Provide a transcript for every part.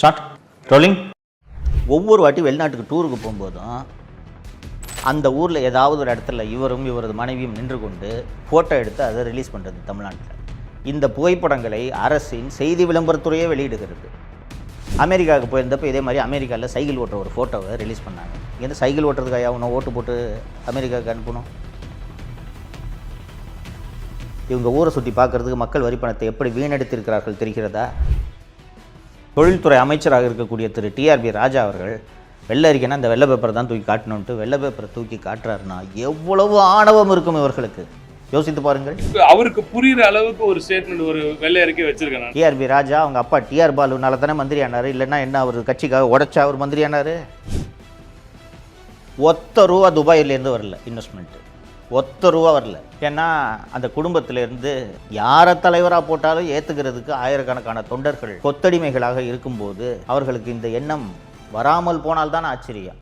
Start rolling. ஒவ்வொரு வாட்டி வெளிநாட்டுக்கு டூருக்கு போகும்போதும் அந்த ஊரில் ஏதாவது ஒரு இடத்துல இவரும் இவரது மனைவியும் நின்று கொண்டு ஃபோட்டோ எடுத்து அதை ரிலீஸ் பண்ணுறது தமிழ்நாட்டில். இந்த புகைப்படங்களை அரசின் செய்தி விளம்பரத்துறையே வெளியிடுகிறது. அமெரிக்காவுக்கு போயிருந்தப்போ இதே மாதிரி அமெரிக்காவில் சைக்கிள் ஓட்டுற ஒரு ஃபோட்டோவை ரிலீஸ் பண்ணாங்க. இங்கேருந்து சைக்கிள் ஓட்டுறதுக்காக அவனை ஓட்டு போட்டு அமெரிக்காவுக்கு அனுப்பணும். இவங்க ஊரை சுற்றி பார்க்குறதுக்கு மக்கள் வரி பணத்தை எப்படி வீணடித்திருக்கிறார்கள் தெரிகிறதா? தொழில்துறை அமைச்சராக இருக்கக்கூடிய திரு டிஆர்பி ராஜா அவர்கள் வெள்ளை அறிக்கைன்னா அந்த வெள்ளை பேப்பரை தான் தூக்கி காட்டணுன்ட்டு வெள்ளை பேப்பரை தூக்கி காட்டுறாருன்னா எவ்வளவு ஆணவம் இருக்கும் இவர்களுக்கு, யோசித்து பாருங்கள். அவருக்கு புரியுற அளவுக்கு ஒரு ஸ்டேட்மெண்ட், ஒரு வெள்ளை அறிக்கை வச்சிருக்கேன். டிஆர்பி ராஜா அவங்க அப்பா டிஆர் பாலுனால தானே மந்திரி ஆனார், இல்லைன்னா என்ன அவர் கட்சிக்காக உடைச்சா அவர் மந்திரி ஆனார்? ஒத்த ரூபா துபாயிலேருந்து வரல இன்வெஸ்ட்மெண்ட்டு, ஒத்த ரூபா வரல. ஏன்னா அந்த குடும்பத்திலேருந்து யாரை தலைவராக போட்டாலும் ஏற்றுக்கிறதுக்கு ஆயிரக்கணக்கான தொண்டர்கள் கொத்தடிமைகளாக இருக்கும்போது அவர்களுக்கு இந்த எண்ணம் வராமல் போனால்தான் ஆச்சரியம்.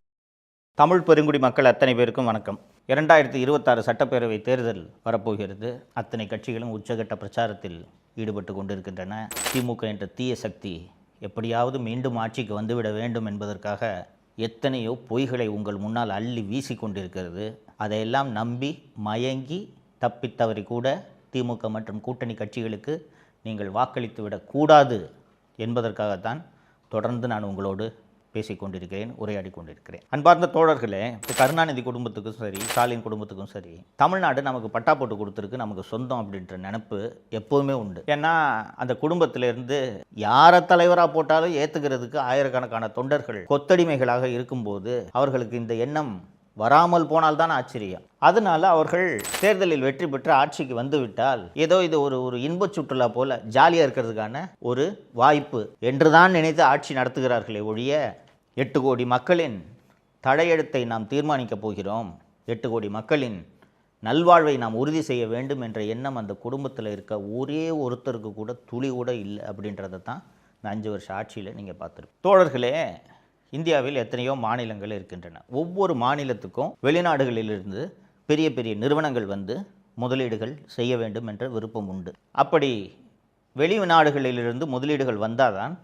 தமிழ் பெருங்குடி மக்கள் அத்தனை பேருக்கும் வணக்கம். 2026 சட்டப்பேரவை தேர்தல் வரப்போகிறது. அத்தனை கட்சிகளும் உச்சகட்ட பிரச்சாரத்தில் ஈடுபட்டு கொண்டிருக்கின்றன. திமுக என்ற தீய சக்தி எப்படியாவது மீண்டும் ஆட்சிக்கு வந்துவிட வேண்டும் என்பதற்காக எத்தனையோ பொய்களை உங்கள் முன்னால் அள்ளி வீசி கொண்டிருக்கிறது. அதையெல்லாம் நம்பி மயங்கி தப்பித்தவறி கூட திமுக மற்றும் கூட்டணி கட்சிகளுக்கு நீங்கள் வாக்களித்து விடக்கூடாது என்பதற்காகத்தான் தொடர்ந்து நான் உங்களோடு பேசிக்கொண்டிருக்கிறேன், உரையாடி கொண்டிருக்கிறேன். அன்பார்ந்த தோழர்களே, கருணாநிதி குடும்பத்துக்கும் சரி, ஸ்டாலின் குடும்பத்துக்கும் சரி, தமிழ்நாடு நமக்கு பட்டா போட்டு கொடுத்துருக்கு, நமக்கு சொந்தம் அப்படின்ற நினைப்பு எப்போவுமே உண்டு. ஏன்னா அந்த குடும்பத்திலேருந்து யாரை தலைவராக போட்டாலும் ஏற்றுக்கிறதுக்கு ஆயிரக்கணக்கான தொண்டர்கள் கொத்தடிமைகளாக இருக்கும்போது அவர்களுக்கு இந்த எண்ணம் வராமல் போனால்தான் ஆச்சரியம். அதனால அவர்கள் தேர்தலில் வெற்றி பெற்று ஆட்சிக்கு வந்துவிட்டால் ஏதோ இது ஒரு இன்பச் சுற்றுலா போல ஜாலியாக இருக்கிறதுக்கான ஒரு வாய்ப்பு என்றுதான் நினைத்து ஆட்சி நடத்துகிறார்களே ஒழிய 8 கோடி மக்களின் தலையெழுத்தை நாம் தீர்மானிக்கப் போகிறோம், 8 கோடி மக்களின் நல்வாழ்வை நாம் உறுதி செய்ய வேண்டும் என்ற எண்ணம் அந்த குடும்பத்தில் இருக்க ஒரே ஒருத்தருக்கு கூட துளி கூட இல்லை. அப்படின்றத தான் இந்த 5 வருஷ ஆட்சியில் நீங்கள் பார்த்துருப்போம். தோழர்களே, இந்தியாவில் எத்தனையோ மாநிலங்கள் இருக்கின்றன. ஒவ்வொரு மாநிலத்துக்கும் வெளிநாடுகளிலிருந்து பெரிய பெரிய நிறுவனங்கள் வந்து முதலீடுகள் செய்ய வேண்டும் என்ற விருப்பம் உண்டு. அப்படி வெளிநாடுகளிலிருந்து முதலீடுகள் வந்தால் தான்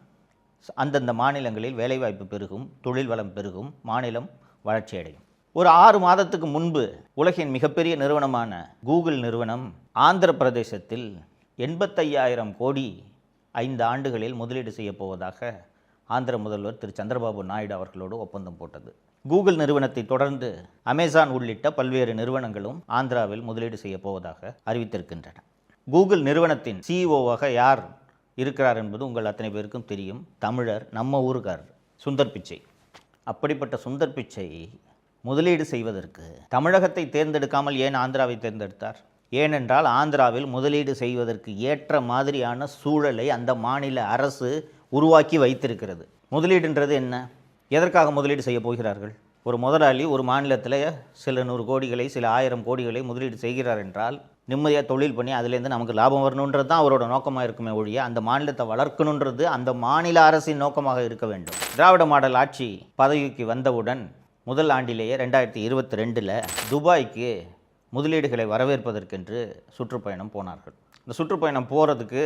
அந்தந்த மாநிலங்களில் வேலைவாய்ப்பு பெருகும், தொழில் வளம் பெருகும், மாநிலம் வளர்ச்சி அடையும். ஒரு 6 மாதத்துக்கு முன்பு உலகின் மிகப்பெரிய நிறுவனமான கூகுள் நிறுவனம் ஆந்திர பிரதேசத்தில் 85,000 கோடி 5 ஆண்டுகளில் முதலீடு செய்ய போவதாக ஆந்திர முதல்வர் திரு சந்திரபாபு நாயுடு அவர்களோடு ஒப்பந்தம் போட்டது. கூகுள் நிறுவனத்தை தொடர்ந்து அமேசான் உள்ளிட்ட பல்வேறு நிறுவனங்களும் ஆந்திராவில் முதலீடு செய்ய போவதாக அறிவித்திருக்கின்றன. கூகுள் நிறுவனத்தின் சிஇஓவாக யார் இருக்கிறார் என்பது உங்கள் அத்தனை பேருக்கும் தெரியும். தமிழர், நம்ம ஊருக்காரர் சுந்தர் பிச்சை. அப்படிப்பட்ட சுந்தர் பிச்சை முதலீடு செய்வதற்கு தமிழகத்தை தேர்ந்தெடுக்காமல் ஏன் ஆந்திராவை தேர்ந்தெடுத்தார்? ஏனென்றால் ஆந்திராவில் முதலீடு செய்வதற்கு ஏற்ற மாதிரியான சூழலை அந்த மாநில அரசு உருவாக்கி வைத்திருக்கிறது. முதலீடுன்றது என்ன? எதற்காக முதலீடு செய்ய போகிறார்கள்? ஒரு முதலாளி ஒரு மாநிலத்தில் சில 100 கோடிகளை, சில 1000 கோடிகளை முதலீடு செய்கிறார் என்றால் நிம்மதியாக தொழில் பண்ணி அதுலேருந்து நமக்கு லாபம் வரணுன்றது தான் அவரோட நோக்கமாக இருக்குமே ஒழிய அந்த மாநிலத்தை வளர்க்கணுன்றது அந்த மாநில அரசின் நோக்கமாக இருக்க வேண்டும். திராவிட மாடல் ஆட்சி பதவிக்கு வந்தவுடன் முதல் ஆண்டிலேயே 2022 துபாய்க்கு முதலீடுகளை வரவேற்பதற்கென்று சுற்றுப்பயணம் போனார்கள். இந்த சுற்றுப்பயணம் போகிறதுக்கு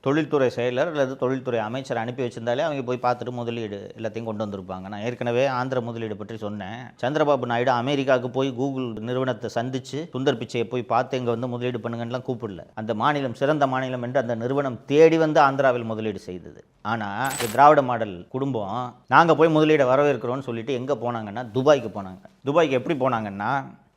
தொழில்துறை செயலர் அல்லது தொழில்துறை அமைச்சர் அனுப்பி வச்சிருந்தாலே அவங்க போய் பார்த்துட்டு முதலீடு எல்லாத்தையும் கொண்டு வந்திருப்பாங்க. நான் ஏற்கனவே ஆந்திர முதலீடு பற்றி சொன்னேன். சந்திரபாபு நாயுடு அமெரிக்காவுக்கு போய் கூகுள் நிறுவனத்தை சந்தித்து சுந்தர் பிச்சையை போய் பார்த்து இங்கே வந்து முதலீடு பண்ணுங்கலாம் கூப்பிடல. அந்த மாநிலம் சிறந்த மாநிலம் என்று அந்த நிறுவனம் தேடி வந்து ஆந்திராவில் முதலீடு செய்தது. ஆனால் திராவிட மாடல் குடும்பம் நாங்கள் போய் முதலீடை வரவேற்கிறோன்னு சொல்லிட்டு எங்கே போனாங்கன்னா துபாய்க்கு போனாங்க. துபாய்க்கு எப்படி போனாங்கன்னா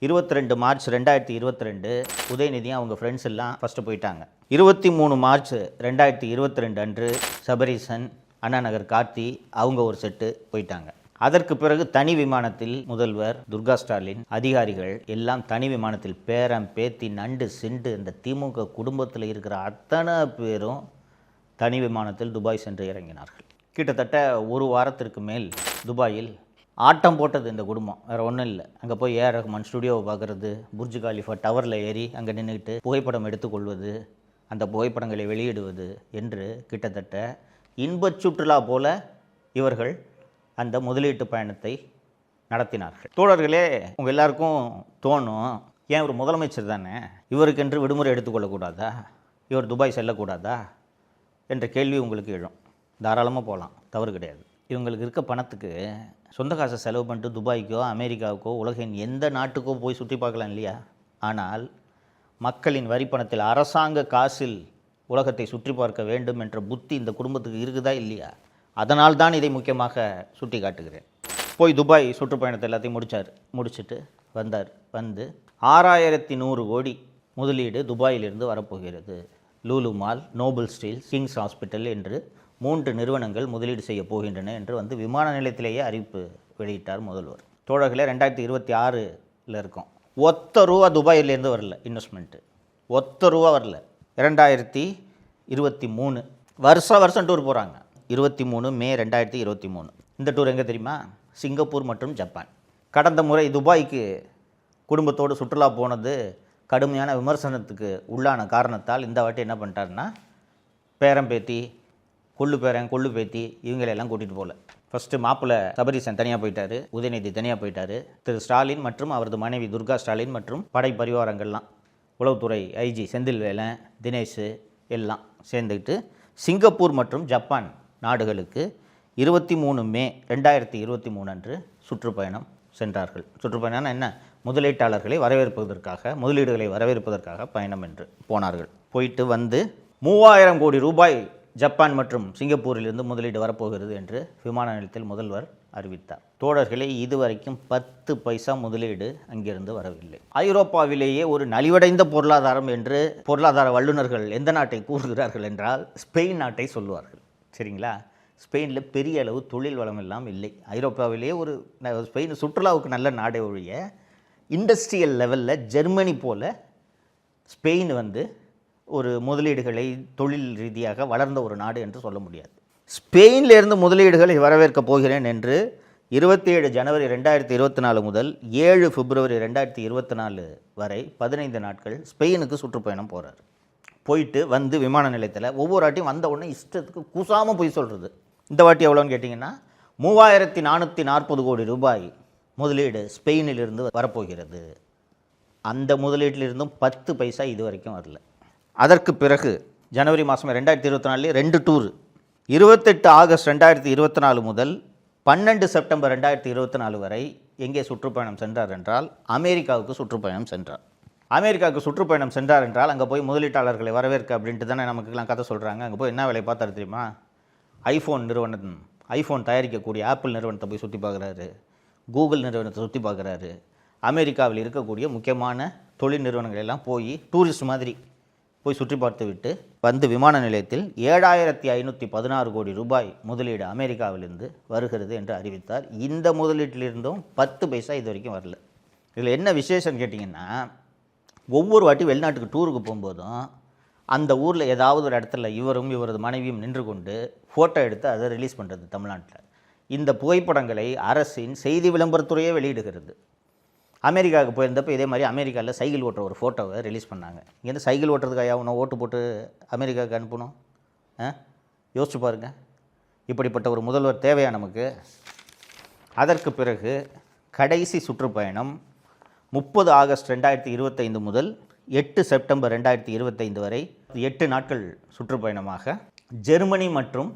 22 மார்ச் 2022 உதயநிதியும் அவங்க ஃப்ரெண்ட்ஸ் எல்லாம் ஃபஸ்ட்டு போயிட்டாங்க. 23 மார்ச் 2022 அன்று சபரீசன், அண்ணா நகர் கார்த்தி அவங்க ஒரு செட்டு போயிட்டாங்க. அதற்கு பிறகு தனி விமானத்தில் முதல்வர், துர்கா ஸ்டாலின், அதிகாரிகள் எல்லாம் தனி விமானத்தில் பேரம் பேத்தி நண்டு சிண்டு இந்த திமுக குடும்பத்தில் இருக்கிற அத்தனை பேரும் தனி விமானத்தில் துபாய் சென்று இறங்கினார்கள். கிட்டத்தட்ட ஒரு வாரத்திற்கு மேல் துபாயில் ஆட்டம் போட்டது இந்த குடும்பம். வேறு ஒன்றும் இல்லை. அங்கே போய் ஏஆர் ரஹ்மான் ஸ்டுடியோவை பார்க்குறது, புர்ஜ் காலிஃபா டவரில் ஏறி அங்கே நின்றுக்கிட்டு புகைப்படம் எடுத்துக்கொள்வது, அந்த புகைப்படங்களை வெளியிடுவது என்று கிட்டத்தட்ட இன்பச் சுற்றுலா போல இவர்கள் அந்த முதலீட்டு பயணத்தை நடத்தினார்கள். தோழர்களே, உங்கள் எல்லாருக்கும் தோணும், ஏன் ஒரு முதலமைச்சர் தானே, இவருக்கென்று விடுமுறை எடுத்துக்கொள்ளக்கூடாதா, இவர் துபாய் செல்லக்கூடாதா என்ற கேள்வி உங்களுக்கு எழும். தாராளமாக போகலாம். தவறு கிடையாது. இவங்களுக்கு இருக்க பணத்துக்கு சொந்த காசை செலவு பண்ணிட்டு துபாய்க்கோ அமெரிக்காவுக்கோ உலகின் எந்த நாட்டுக்கோ போய் சுற்றி பார்க்கலாம் இல்லையா? ஆனால் மக்களின் வரி பணத்தில் அரசாங்க காசில் உலகத்தை சுற்றி பார்க்க வேண்டும் என்ற புத்தி இந்த குடும்பத்துக்கு இருக்குதா இல்லையா? அதனால் தான் இதை முக்கியமாக சுட்டி காட்டுகிறேன். போய் துபாய் சுற்றுப்பயணத்தை எல்லாத்தையும் முடிச்சுட்டு வந்தார். வந்து 6100 கோடி முதலீடு துபாயிலிருந்து வரப்போகிறது. Lulu mall, Nobel steel, Kings hospital என்று 3 நிறுவனங்கள் முதலீடு செய்ய போகின்றன என்று வந்து விமான நிலையத்திலேயே அறிவிப்பு வெளியிட்டார் முதல்வர். தோழர்களே, 2026 இருக்கோம். ஒத்த ரூபா துபாயிலேருந்து வரல இன்வெஸ்ட்மெண்ட்டு, ஒத்த ரூபா வரல. 2023 வருஷம் டூர் போகிறாங்க. 23 மே 2023. இந்த டூர் எங்கே தெரியுமா? சிங்கப்பூர் மற்றும் ஜப்பான். கடந்த முறை துபாய்க்கு குடும்பத்தோடு சுற்றுலா போனது கடுமையான விமர்சனத்துக்கு உள்ளான காரணத்தால் இந்த வாட்டி என்ன பண்ணிட்டாருன்னா, பேரம்பேத்தி, கொள்ளு பேரன், கொள்ளு பேத்தி இவங்களெல்லாம் கூட்டிகிட்டு போகல. ஃபஸ்ட்டு மாப்பிள்ளை சபரீசன் தனியாக போயிட்டார், உதயநிதி தனியாக போயிட்டார். திரு ஸ்டாலின் மற்றும் அவரது மனைவி துர்கா ஸ்டாலின் மற்றும் படை பரிவாரங்கள்லாம், உளவுத்துறை ஐஜி செந்தில்வேலன், தினேஷ் எல்லாம் சேர்ந்துக்கிட்டு சிங்கப்பூர் மற்றும் ஜப்பான் நாடுகளுக்கு 23 மே 2023 அன்று சுற்றுப்பயணம் சென்றார்கள். சுற்றுப்பயணம் என்ன? முதலீட்டாளர்களை வரவேற்பதற்காக, முதலீடுகளை வரவேற்பதற்காக பயணம் என்று போனார்கள். போயிட்டு வந்து 3000 கோடி ரூபாய் ஜப்பான் மற்றும் சிங்கப்பூரிலிருந்து முதலீடு வரப்போகிறது என்று விமான நிலையத்தில் முதல்வர் அறிவித்தார். தோழர்களே, இதுவரைக்கும் 10 பைசா முதலீடு அங்கிருந்து வரவில்லை. ஐரோப்பாவிலேயே ஒரு நலிவடைந்த பொருளாதாரம் என்று பொருளாதார வல்லுநர்கள் எந்த நாட்டை கூறுகிறார்கள் என்றால் ஸ்பெயின் நாட்டை சொல்லுவார்கள். சரிங்களா? ஸ்பெயினில் பெரிய அளவு தொழில் வளம் எல்லாம் இல்லை. ஐரோப்பாவிலேயே ஒரு ஸ்பெயின் சுற்றுலாவுக்கு நல்ல நாடே ஒழிய இண்டஸ்ட்ரியல் லெவலில் ஜெர்மனி போல் ஸ்பெயின் வந்து ஒரு முதலீடுகளை தொழில் ரீதியாக வளர்ந்த ஒரு நாடு என்று சொல்ல முடியாது. ஸ்பெயினிலிருந்து முதலீடுகளை வரவேற்கப் போகிறேன் என்று 27 ஜனவரி 2024 முதல் 7 பிப்ரவரி 2024 வரை 15 நாட்கள் ஸ்பெயினுக்கு சுற்றுப்பயணம் போகிறார். போயிட்டு வந்து விமான நிலையத்தில் ஒவ்வொரு வாட்டியும் வந்த உடனே இஷ்டத்துக்கு கூசாமல் போய் சொல்கிறது. இந்த வாட்டி எவ்வளோன்னு கேட்டிங்கன்னா 3440 கோடி ரூபாய் முதலீடு ஸ்பெயினிலிருந்து வரப்போகிறது. அந்த முதலீட்டிலிருந்தும் 10 பைசா இது வரைக்கும் வரல. அதற்கு பிறகு ஜனவரி மாதம் 2024 2 டூர், 28 ஆகஸ்ட் 2024 முதல் 12 செப்டம்பர் 2024 வரை எங்கே சுற்றுப்பயணம் சென்றார் என்றால் அமெரிக்காவுக்கு சுற்றுப்பயணம் சென்றார். அமெரிக்காவுக்கு சுற்றுப்பயணம் சென்றார் என்றால் அங்கே போய் முதலீட்டாளர்களை வரவேற்க அப்படின்ட்டு தானே நமக்குலாம் கதை சொல்கிறாங்க. அங்கே போய் என்ன வேலையை பார்த்தாரு தெரியுமா? ஐஃபோன் தயாரிக்கக்கூடிய ஆப்பிள் நிறுவனத்தை போய் சுற்றி பார்க்குறாரு, கூகுள் நிறுவனத்தை சுற்றி பார்க்குறாரு. அமெரிக்காவில் இருக்கக்கூடிய முக்கியமான தொழில் நிறுவனங்கள் எல்லாம் போய் டூரிஸ்ட் மாதிரி போய் சுற்றி பார்த்து விட்டு வந்து விமான நிலையத்தில் 7516 கோடி ரூபாய் முதலீடு அமெரிக்காவிலிருந்து வருகிறது என்று அறிவித்தார். இந்த முதலீட்டிலிருந்தும் 10 பைசா இது வரைக்கும் வரல. இதில் என்ன விசேஷம் கேட்டிங்கன்னா, ஒவ்வொரு வாட்டி வெளிநாட்டுக்கு டூருக்கு போகும்போதும் அந்த ஊரில் ஏதாவது ஒரு இடத்துல இவரும் இவரது மனைவியும் நின்று கொண்டு ஃபோட்டோ எடுத்து அதை ரிலீஸ் பண்ணுறது தமிழ்நாட்டில். இந்த புகைப்படங்களை அரசின் செய்தி விளம்பரத்துறையே வெளியிடுகிறது. அமெரிக்காவுக்கு போயிருந்தப்போ இதே மாதிரி அமெரிக்காவில் சைக்கிள் ஓட்டுற ஒரு ஃபோட்டோவை ரிலீஸ் பண்ணாங்க. இங்கேருந்து சைக்கிள் ஓட்டுறதுக்காக அவனை ஓட்டு போட்டு அமெரிக்காவுக்கு அனுப்பணும்? யோசிச்சு பாருங்கள். இப்படிப்பட்ட ஒரு முதல்வர் தேவையா நமக்கு? அதற்கு பிறகு கடைசி சுற்றுப்பயணம் 30 ஆகஸ்ட் 2025 முதல் 8 செப்டம்பர் 2025 வரை 8 நாட்கள் சுற்றுப்பயணமாக ஜெர்மனி மற்றும்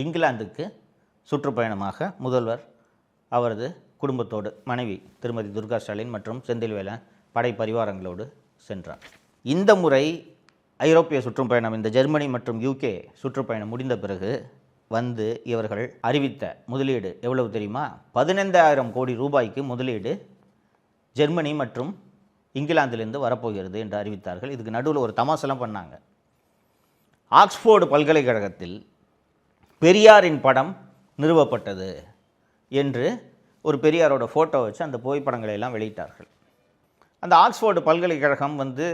இங்கிலாந்துக்கு சுற்றுப்பயணமாக முதல்வர் அவரது குடும்பத்தோடு மனைவி திருமதி துர்கா ஸ்டாலின் மற்றும் செந்தில்வேலன் படை பரிவாரங்களோடு சென்றார். இந்த முறை ஐரோப்பிய சுற்றுப்பயணம், இந்த ஜெர்மனி மற்றும் யூகே சுற்றுப்பயணம் முடிந்த பிறகு வந்து இவர்கள் அறிவித்த முதலீடு எவ்வளவு தெரியுமா? 15000 கோடி ரூபாய்க்கு முதலீடு ஜெர்மனி மற்றும் இங்கிலாந்திலிருந்து வரப்போகிறது என்று அறிவித்தார்கள். இதுக்கு நடுவில் ஒரு தமாசெல்லாம் பண்ணாங்க. ஆக்ஸ்போர்டு பல்கலைக்கழகத்தில் பெரியாரின் படம் நிறுவப்பட்டது என்று ஒரு பெரியாரோட ஃபோட்டோ வச்சு அந்த புகைப்படங்களை எல்லாம் வெளியிட்டார்கள். அந்த ஆக்ஸ்போர்டு பல்கலைக்கழகம் வந்து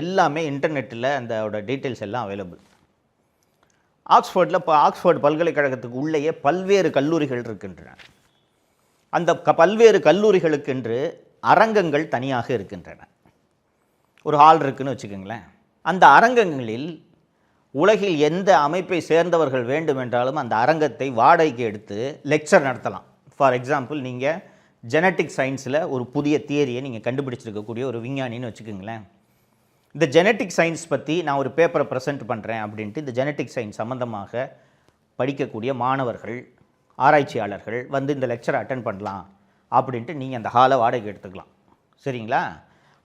எல்லாமே இன்டர்நெட்டில் அதோட டீட்டெயில்ஸ் எல்லாம் அவைலபிள். ஆக்ஸ்போர்டு பல்கலைக்கழகத்துக்கு உள்ளேயே பல்வேறு கல்லூரிகள் இருக்கின்றன. அந்த பல்வேறு கல்லூரிகளுக்கென்று அரங்கங்கள் தனியாக இருக்கின்றன. ஒரு ஹால் இருக்குன்னு வச்சுக்கோங்களேன். அந்த அரங்கங்களில் உலகில் எந்த அமைப்பை சேர்ந்தவர்கள் வேண்டுமென்றாலும் அந்த அரங்கத்தை வாடகைக்கு எடுத்து லெக்சர் நடத்தலாம். ஃபார் எக்ஸாம்பிள், நீங்கள் ஜெனட்டிக் சயின்ஸில் ஒரு புதிய தியரியை நீங்கள் கண்டுபிடிச்சிருக்கக்கூடிய ஒரு விஞ்ஞானின்னு வச்சுக்கோங்களேன். இந்த ஜெனட்டிக் சயின்ஸ் பற்றி நான் ஒரு பேப்பரை ப்ரெசென்ட் பண்ணுறேன் அப்படின்ட்டு இந்த ஜெனட்டிக் சயின்ஸ் சம்மந்தமாக படிக்கக்கூடிய மாணவர்கள் ஆராய்ச்சியாளர்கள் வந்து இந்த லெக்சரை அட்டென்ட் பண்ணலாம் அப்படின்ட்டு நீங்கள் அந்த ஹாலை வாடகை எடுத்துக்கலாம். சரிங்களா?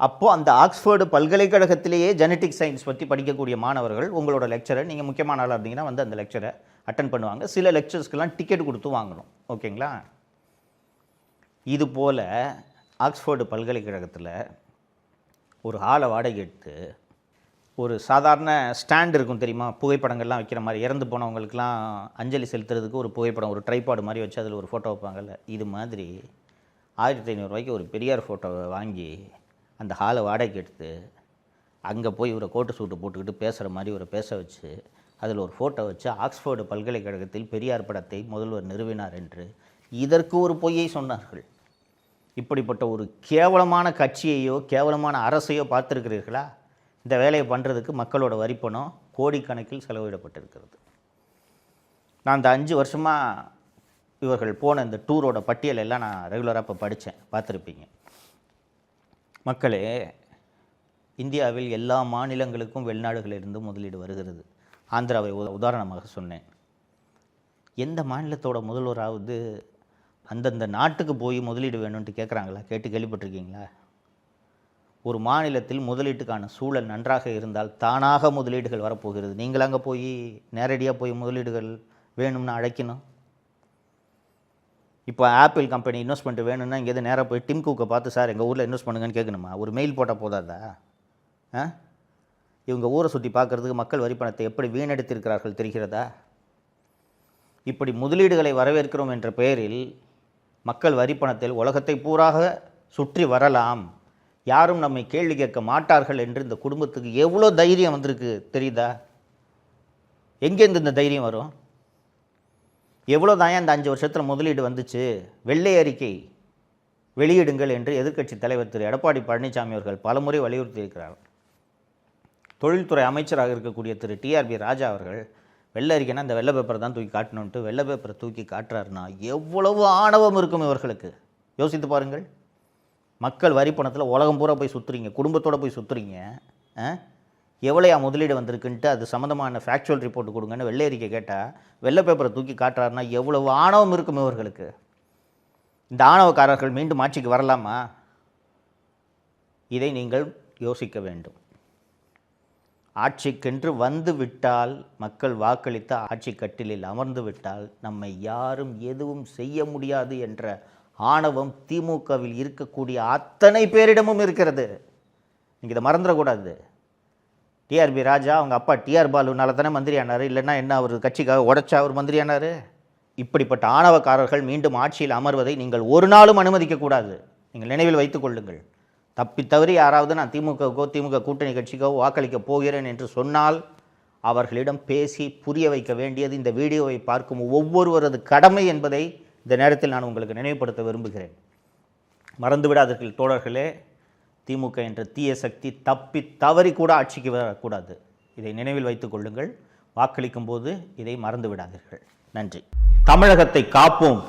அப்போது அந்த ஆக்ஸ்ஃபோர்டு பல்கலைக்கழகத்திலேயே ஜெனட்டிக் சயின்ஸ் பற்றி படிக்கக்கூடிய மாணவர்கள் உங்களோட லெக்சரை, நீங்கள் முக்கியமான ஆளாக இருந்தீங்கன்னா வந்து அந்த லெக்சரை அட்டென்ட் பண்ணுவாங்க. சில லெக்சர்ஸ்க்கெல்லாம் டிக்கெட் கொடுத்து வாங்கணும். ஓகேங்களா? இது போல் ஆக்ஸ்ஃபோர்டு பல்கலைக்கழகத்தில் ஒரு ஹாலை வாடகை எடுத்து ஒரு சாதாரண ஸ்டாண்ட் இருக்கும் தெரியுமா, புகைப்படங்கள்லாம் வைக்கிற மாதிரி, இறந்து போனவங்களுக்கெல்லாம் அஞ்சலி செலுத்துறதுக்கு ஒரு புகைப்படம், ஒரு ட்ரைபாடு மாதிரி வச்சு அதில் ஒரு ஃபோட்டோ வைப்பாங்கல்ல, இது மாதிரி 1500 ரூபாய்க்கு ஒரு பெரியார் ஃபோட்டோவை வாங்கி அந்த ஹாலை வாடகைக்கு எடுத்து அங்கே போய் இவரை கோட்டு சூட்டு போட்டுக்கிட்டு பேசுகிற மாதிரி இவரை பேச வச்சு அதில் ஒரு ஃபோட்டோ வச்சு ஆக்ஸ்ஃபோர்டு பல்கலைக்கழகத்தில் பெரியார் படத்தை முதல்வர் நிறுவினார் என்று இதற்கு ஒரு பொய்யை சொன்னார்கள். இப்படிப்பட்ட ஒரு கேவலமான கட்சியையோ கேவலமான அரசையோ பார்த்துருக்கிறீர்களா? இந்த வேலையை பண்ணுறதுக்கு மக்களோட வரிப்பணம் கோடிக்கணக்கில் செலவிடப்பட்டிருக்கிறது. நான் இந்த 5 வருஷமாக இவர்கள் போன இந்த டூரோட பட்டியலெல்லாம் நான் ரெகுலராக இப்போ படித்தேன், பார்த்துருப்பீங்க. மக்களே, இந்தியாவில் எல்லா மாநிலங்களுக்கும் வெளிநாடுகளிலிருந்து முதலீடு வருகிறது. ஆந்திராவை உதாரணமாக சொன்னேன். எந்த மாநிலத்தோட முதல்வராவது அந்தந்த நாட்டுக்கு போய் முதலீடு வேணும்ன்ட்டு கேட்குறாங்களா? கேள்விப்பட்டிருக்கீங்களா? ஒரு மாநிலத்தில் முதலீட்டுக்கான சூழல் நன்றாக இருந்தால் தானாக முதலீடுகள் வரப்போகிறது. நீங்கள் அங்கே போய் நேரடியாக போய் முதலீடுகள் வேணும்னு அழைக்கணும். இப்போ ஆப்பிள் கம்பெனி இன்வெஸ்ட்மெண்ட் வேணும்னா இங்கேருந்து நேராக போய் டிம் குக்கை பார்த்து, சார் எங்கள் ஊரில் இன்வெஸ்ட் பண்ணுங்கன்னு கேட்கணுமா? ஒரு மெயில் போட்டால் போதாதா? இவங்க ஊரை சுற்றி பார்க்குறதுக்கு மக்கள் வரி பணத்தை எப்படி வீணடித்திருக்கிறார்கள் தெரிகிறதா? இப்படி முதலீடுகளை வரவேற்கிறோம் என்ற பெயரில் மக்கள் வரி பணத்தில் உலகத்தை பூராக சுற்றி வரலாம், யாரும் நம்மை கேள்வி கேட்க மாட்டார்கள் என்று இந்த குடும்பத்துக்கு எவ்வளோ தைரியம் வந்திருக்கு தெரியுதா? எங்கேருந்து இந்த தைரியம் வரும்? எவ்வளோ தான் இந்த 5 வருஷத்தில் முதலீடு வந்துச்சு? வெள்ளை அறிக்கை வெளியிடுங்கள் என்று எதிர்க்கட்சி தலைவர் திரு எடப்பாடி பழனிசாமி அவர்கள் பலமுறை வலியுறுத்தியிருக்கிறார். தொழில்துறை அமைச்சராக இருக்கக்கூடிய திரு டிஆர்பி ராஜா அவர்கள் வெள்ளை அறிக்கைன்னா இந்த வெள்ளை பேப்பரை தான் தூக்கி காட்டணுன்ட்டு வெள்ளை பேப்பரை தூக்கி காட்டுறாருன்னா எவ்வளவு ஆணவம் இருக்கும் இவர்களுக்கு? யோசித்து பாருங்கள். மக்கள் வரி பணத்தில் உலகம் பூரா போய் சுற்றுறீங்க, குடும்பத்தோடு போய் சுற்றுறீங்க. எவ்வளையா முதலீடு வந்திருக்குன்ட்டு அது சம்மந்தமான ஃபேக்சுவல் ரிப்போர்ட் கொடுங்கன்னு வெள்ளை அறிக்கை கேட்டால் வெள்ளை பேப்பரை தூக்கி காட்டுறாருன்னா எவ்வளவு ஆணவம் இருக்கும் இவர்களுக்கு? இந்த ஆணவக்காரர்கள் மீண்டும் ஆட்சிக்கு வரலாமா? இதை நீங்கள் யோசிக்க வேண்டும். ஆட்சிக்கென்று வந்து விட்டால், மக்கள் வாக்களித்த ஆட்சி கட்டிலில் அமர்ந்து விட்டால் நம்மை யாரும் எதுவும் செய்ய முடியாது என்ற ஆணவம் திமுகவில் இருக்கக்கூடிய அத்தனை பேரிடமும் இருக்கிறது. நீங்கள் இதை மறந்துடக்கூடாது. டிஆர்பி ராஜா அவங்க அப்பா டிஆர் பாலுனால தானே மந்திரி ஆனார், இல்லைன்னா என்ன அவர் கட்சிக்காக உடைச்சா அவர் மந்திரி ஆனார்? இப்படிப்பட்ட ஆணவக்காரர்கள் மீண்டும் ஆட்சியில் அமர்வதை நீங்கள் ஒரு நாளும் அனுமதிக்கக்கூடாது. நீங்கள் நினைவில் வைத்துக் கொள்ளுங்கள். தப்பி தவறி யாராவது நான் திமுகவுக்கோ திமுக கூட்டணி கட்சிக்கோ வாக்களிக்க போகிறேன் என்று சொன்னால் அவர்களிடம் பேசி புரிய வைக்க வேண்டியது இந்த வீடியோவை பார்க்கும் ஒவ்வொருவரது கடமை என்பதை இந்த நேரத்தில் நான் உங்களுக்கு நினைவுபடுத்த விரும்புகிறேன். மறந்துவிடாதீர்கள் தோழர்களே, திமுக என்ற தீய சக்தி தப்பி தவறி கூட ஆட்சிக்கு வரக்கூடாது. இதை நினைவில் வைத்துக் கொள்ளுங்கள். வாக்களிக்கும் போது இதை மறந்து விடாதீர்கள். நன்றி. தமிழகத்தை காப்போம்.